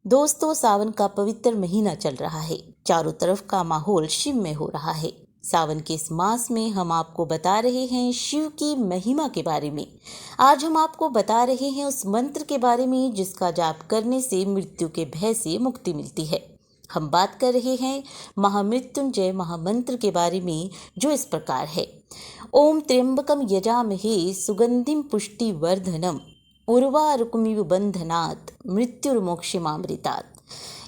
दोस्तों, सावन का पवित्र महीना चल रहा है। चारों तरफ का माहौल शिवमय हो रहा है। सावन के इस मास में हम आपको बता रहे हैं शिव की महिमा के बारे में। आज हम आपको बता रहे हैं उस मंत्र के बारे में जिसका जाप करने से मृत्यु के भय से मुक्ति मिलती है। हम बात कर रहे हैं महामृत्युंजय महामंत्र के बारे में, जो इस प्रकार है। ओम त्र्यंबकम यजामहे सुगंधिम पुष्टिवर्धनम उर्वारुकमिव बंधनात् मृत्युर्मोक्षमामृतात्।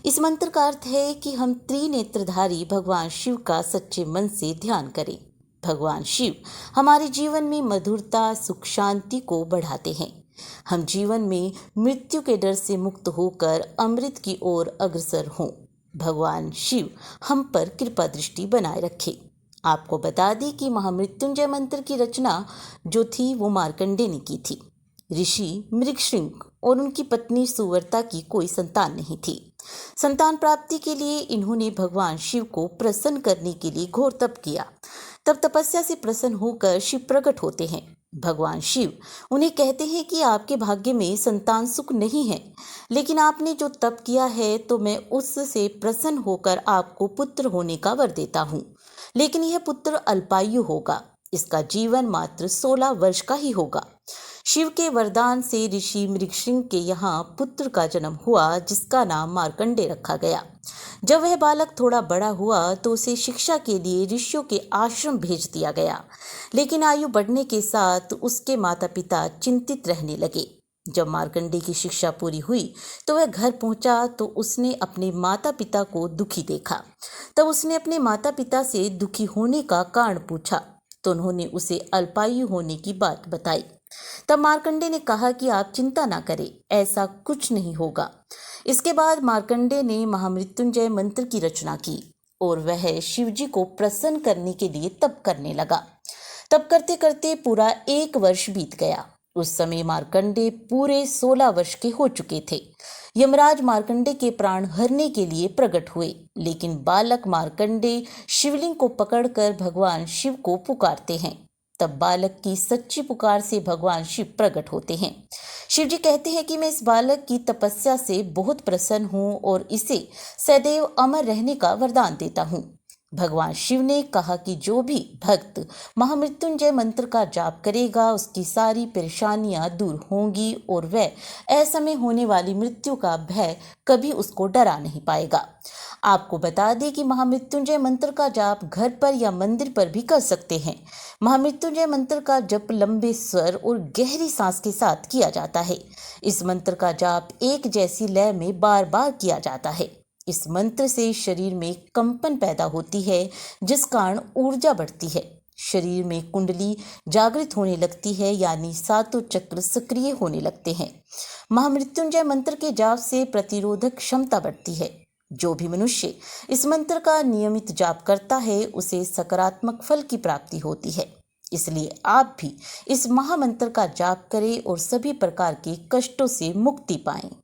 इस मंत्र का अर्थ है कि हम त्रिनेत्रधारी भगवान शिव का सच्चे मन से ध्यान करें। भगवान शिव हमारे जीवन में मधुरता, सुख, शांति को बढ़ाते हैं। हम जीवन में मृत्यु के डर से मुक्त होकर अमृत की ओर अग्रसर हों। भगवान शिव हम पर कृपा दृष्टि बनाए रखे। आपको बता दें कि महामृत्युंजय मंत्र की रचना जो थी वो मार्कंडेय ने की थी। ऋषि मृगशृंग और उनकी पत्नी सुवर्ता की कोई संतान नहीं थी। संतान प्राप्ति के लिए इन्होंने भगवान शिव को प्रसन्न करने के लिए घोर तप किया। तब तपस्या से प्रसन्न होकर शिव प्रकट होते हैं। भगवान शिव उन्हें कहते हैं कि आपके भाग्य में संतान सुख नहीं है, लेकिन आपने जो तप किया है तो मैं उससे प्रसन्न होकर आपको पुत्र होने का वर देता हूँ। लेकिन यह पुत्र अल्पायु होगा, इसका जीवन मात्र 16 वर्ष का ही होगा। शिव के वरदान से ऋषि मृगशृंग के यहाँ पुत्र का जन्म हुआ, जिसका नाम मार्कंडेय रखा गया। जब वह बालक थोड़ा बड़ा हुआ तो उसे शिक्षा के लिए ऋषियों के आश्रम भेज दिया गया, लेकिन आयु बढ़ने के साथ उसके माता पिता चिंतित रहने लगे। जब मार्कंडेय की शिक्षा पूरी हुई तो वह घर पहुंचा तो उसने अपने माता पिता को दुखी देखा। तब उसने अपने माता पिता से दुखी होने का कारण पूछा तो उन्होंने उसे अल्पायु होने की बात बताई। तब मार्कंडेय ने कहा कि आप चिंता ना करें, ऐसा कुछ नहीं होगा। इसके बाद मार्कंडेय ने महामृत्युंजय मंत्र की रचना की और वह शिवजी को प्रसन्न करने के लिए तप करने लगा। तप करते करते पूरा 1 वर्ष बीत गया। उस समय मार्कंडेय पूरे 16 वर्ष के हो चुके थे। यमराज मार्कंडेय के प्राण हरने के लिए प्रकट हुए, लेकिन बालक मार्कंडेय शिवलिंग को पकड़कर भगवान शिव को पुकारते हैं। तब बालक की सच्ची पुकार से भगवान शिव प्रकट होते हैं। शिव जी कहते हैं कि मैं इस बालक की तपस्या से बहुत प्रसन्न हूँ और इसे सदैव अमर रहने का वरदान देता हूँ। भगवान शिव ने कहा कि जो भी भक्त महामृत्युंजय मंत्र का जाप करेगा उसकी सारी परेशानियां दूर होंगी और वह असमय होने वाली मृत्यु का भय कभी उसको डरा नहीं पाएगा। आपको बता दें कि महामृत्युंजय मंत्र का जाप घर पर या मंदिर पर भी कर सकते हैं। महामृत्युंजय मंत्र का जप लंबे स्वर और गहरी सांस के साथ किया जाता है। इस मंत्र का जाप एक जैसी लय में बार बार किया जाता है। इस मंत्र से शरीर में कंपन पैदा होती है, जिस कारण ऊर्जा बढ़ती है। शरीर में कुंडली जागृत होने लगती है, यानी सातों चक्र सक्रिय होने लगते हैं। महामृत्युंजय मंत्र के जाप से प्रतिरोधक क्षमता बढ़ती है। जो भी मनुष्य इस मंत्र का नियमित जाप करता है उसे सकारात्मक फल की प्राप्ति होती है। इसलिए आप भी इस महामंत्र का जाप करें और सभी प्रकार के कष्टों से मुक्ति पाएं।